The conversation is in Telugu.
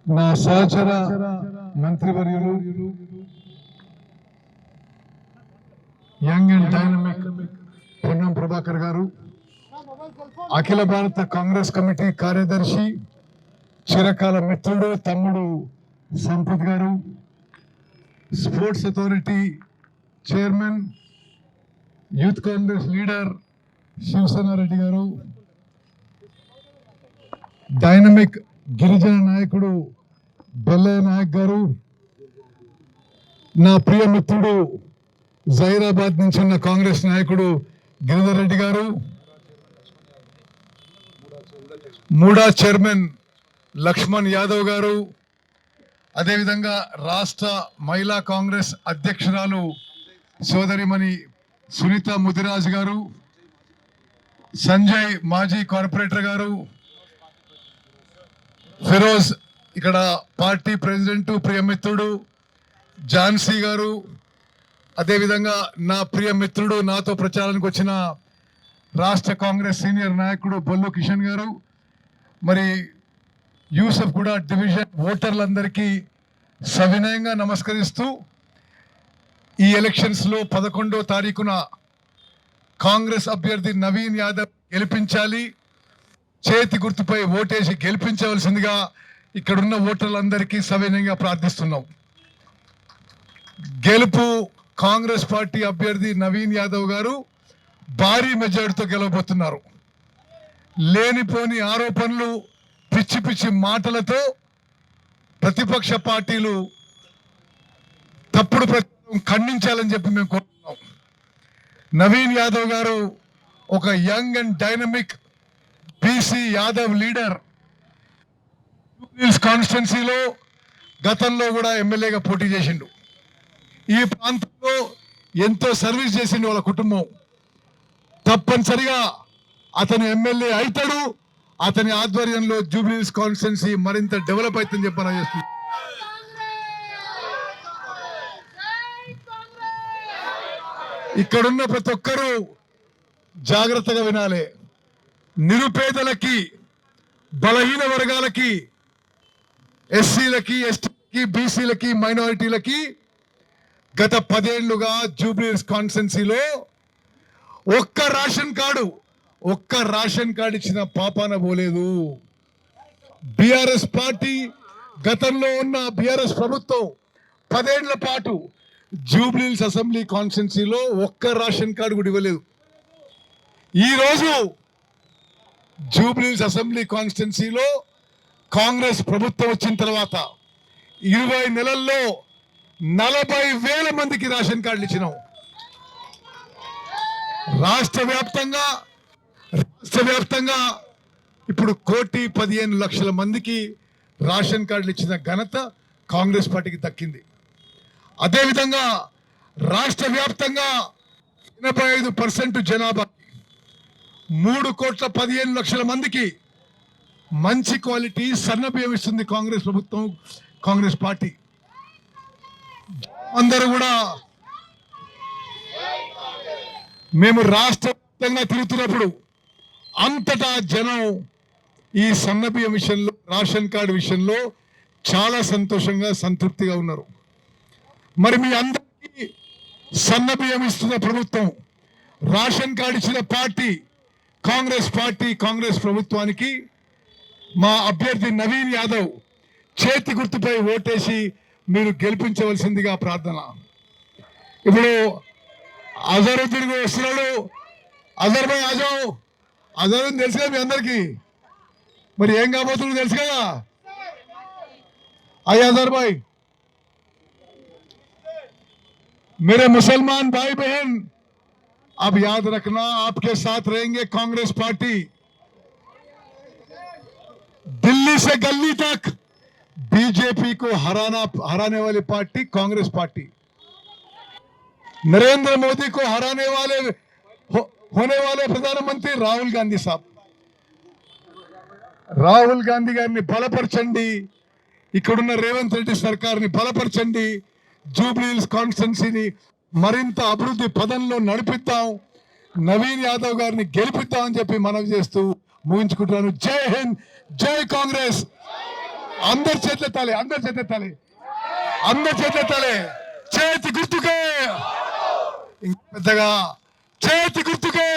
నా సహచర మంత్రివర్యులు young and dynamic Ponnam Prabhakar గారు, అఖిల భారత కాంగ్రెస్ కమిటీ కార్యదర్శి, చిరకాల మిత్రుడు తమ్ముడు సంపత్ గారు, sports authority chairman, youth Congress leader Shiva Sena Reddy గారు, డైనమిక్ గిరిజన నాయకుడు బెల్లయ్య నాయక్ గారు, నా ప్రియ మిత్రుడు జైరాబాద్ నుంచి ఉన్న కాంగ్రెస్ నాయకుడు గిరిధర్ రెడ్డి గారు, మూడా చైర్మన్ లక్ష్మణ్ యాదవ్ గారు, అదేవిధంగా రాష్ట్ర మహిళా కాంగ్రెస్ అధ్యక్షురాలు సోదరిమణి సునీత ముదిరాజ్ గారు, సంజయ్ మాజీ కార్పొరేటర్ గారు, ఫిరోజ్ ఇక్కడ పార్టీ ప్రెసిడెంట్ ప్రియమిత్రుడు ఝాన్సీ గారు, అదేవిధంగా నా ప్రియ మిత్రుడు నాతో ప్రచారానికి వచ్చిన రాష్ట్ర కాంగ్రెస్ సీనియర్ నాయకుడు బొల్లు కిషన్ గారు, మరి యూసఫ్ కూడా డివిజన్ ఓటర్లందరికీ సవినయంగా నమస్కరిస్తూ ఈ ఎలక్షన్స్ లో 11వ తారీఖున కాంగ్రెస్ అభ్యర్థి నవీన్ యాదవ్ గెలిపించాలి, చేతి గుర్తుపై ఓటేసి గెలిపించవలసిందిగా ఇక్కడున్న ఓటర్లందరికీ సవినయంగా ప్రార్థిస్తున్నాం. గెలుపు కాంగ్రెస్ పార్టీ అభ్యర్థి నవీన్ యాదవ్ గారు భారీ మెజారిటీతో గెలవబోతున్నారు. లేనిపోని ఆరోపణలు, పిచ్చి పిచ్చి మాటలతో ప్రతిపక్ష పార్టీలు తప్పుడు ప్రచారం ఖండించాలని చెప్పి మేము కోరుతున్నాం. నవీన్ యాదవ్ గారు ఒక young and dynamic BC Yadav leader, కాన్స్టిట్యున్సీలో గతంలో కూడా ఎమ్మెల్యేగా పోటీ చేసిండు. ఈ ప్రాంతంలో ఎంతో సర్వీస్ చేసిండు వాళ్ళ కుటుంబం. తప్పనిసరిగా అతను ఎమ్మెల్యే అవుతాడు. అతని ఆధ్వర్యంలో జూబ్లీహిల్స్ కాన్స్టిట్యున్సీ మరింత డెవలప్ అవుతుందని చెప్పి చేస్తుంది. ఇక్కడున్న ప్రతి ఒక్కరూ జాగ్రత్తగా వినాలి. నిరుపేదలకి, బలహీన వర్గాలకి, ఎస్సీలకి, ఎస్టీలకి, బీసీలకి, మైనారిటీలకి గత 10 ఏళ్లుగా జూబ్లీహిల్స్ కాన్స్టిట్యున్సీలో ఒక్క రేషన్ కార్డు ఇచ్చిన పాపాన పోలేదు. బీఆర్ఎస్ పార్టీ గతంలో ఉన్న బీఆర్ఎస్ ప్రభుత్వం 10 ఏళ్ల పాటు జూబ్లీహిల్స్ అసెంబ్లీ కాన్స్టిట్యున్సీలో ఒక్క రేషన్ కార్డు కూడా ఇవ్వలేదు. ఈరోజు జూబ్లీహిల్స్ అసెంబ్లీ కాన్స్టిట్యున్సీలో కాంగ్రెస్ ప్రభుత్వం వచ్చిన తర్వాత 20 నెలల్లో 40,000 మందికి రేషన్ కార్డులు ఇచ్చినాం. రాష్ట్ర వ్యాప్తంగా ఇప్పుడు 1,15,00,000 మందికి రేషన్ కార్డులు ఇచ్చిన ఘనత కాంగ్రెస్ పార్టీకి దక్కింది. అదేవిధంగా రాష్ట్ర వ్యాప్తంగా 85% జనాభా 3,15,00,000 మందికి మంచి క్వాలిటీ సన్న బియ్యం ఇస్తుంది కాంగ్రెస్ ప్రభుత్వం, కాంగ్రెస్ పార్టీ. అందరూ కూడా మేము రాష్ట్ర వ్యాప్తంగా తిరుగుతున్నప్పుడు అంతటా జనం ఈ సన్న బియ్యం విషయంలో, రేషన్ కార్డు విషయంలో చాలా సంతోషంగా, సంతృప్తిగా ఉన్నారు. మరి మీ అందరికీ సన్న బియ్యం ఇస్తున్న ప్రభుత్వం, రేషన్ కార్డు ఇచ్చిన పార్టీ కాంగ్రెస్ పార్టీ, కాంగ్రెస్ ప్రభుత్వానికి మా అభ్యర్థి నవీన్ యాదవ్ చేతి గుర్తుపై ఓటేసి మీరు గెలిపించవలసిందిగా ప్రార్థన. ఇప్పుడు అజరుద్దీన్ వస్తున్నాడు. అజర్ భాయ్ ఆజావ్. అజరుద్దీన్ తెలుసు కదా మీ అందరికి, మరి ఏం కాబోతుందో తెలుసు కదా. అయ్యా అజర్ భాయ్, मेरे मुसलमान भाई बहन, अब याद रखना आपके साथ रहेंगे कांग्रेस पार्टी. दिल्ली से गली तक बीजेपी को हराने वाली पार्टी कांग्रेस पार्टी. नरेंद्र मोदी को हराने वाले होने वाले प्रधानमंत्री राहुल गांधी साहब. రాహుల్ గాంధీ గారిని బలపరచండి, ఇక్కడున్న రేవంత్ రెడ్డి సర్కార్ని బలపరచండి, జూబ్లీహిల్స్ కాన్స్టిట్యున్సీని మరింత అభివృద్ధి పదంలో నడిపిద్దాం, నవీన్ యాదవ్ గారిని గెలిపిద్దామని చెప్పి మనవి చేస్తూ ముగించుకుంటున్నాను. జై హింద్, జై కాంగ్రెస్. అందరి చేతులెత్తాలి, అందరి చేతులెత్తాలి, అందరి చేతులెత్తాలి. చేతి గుర్తుకే, ఇంకా పెద్దగా చేతి గుర్తుకే.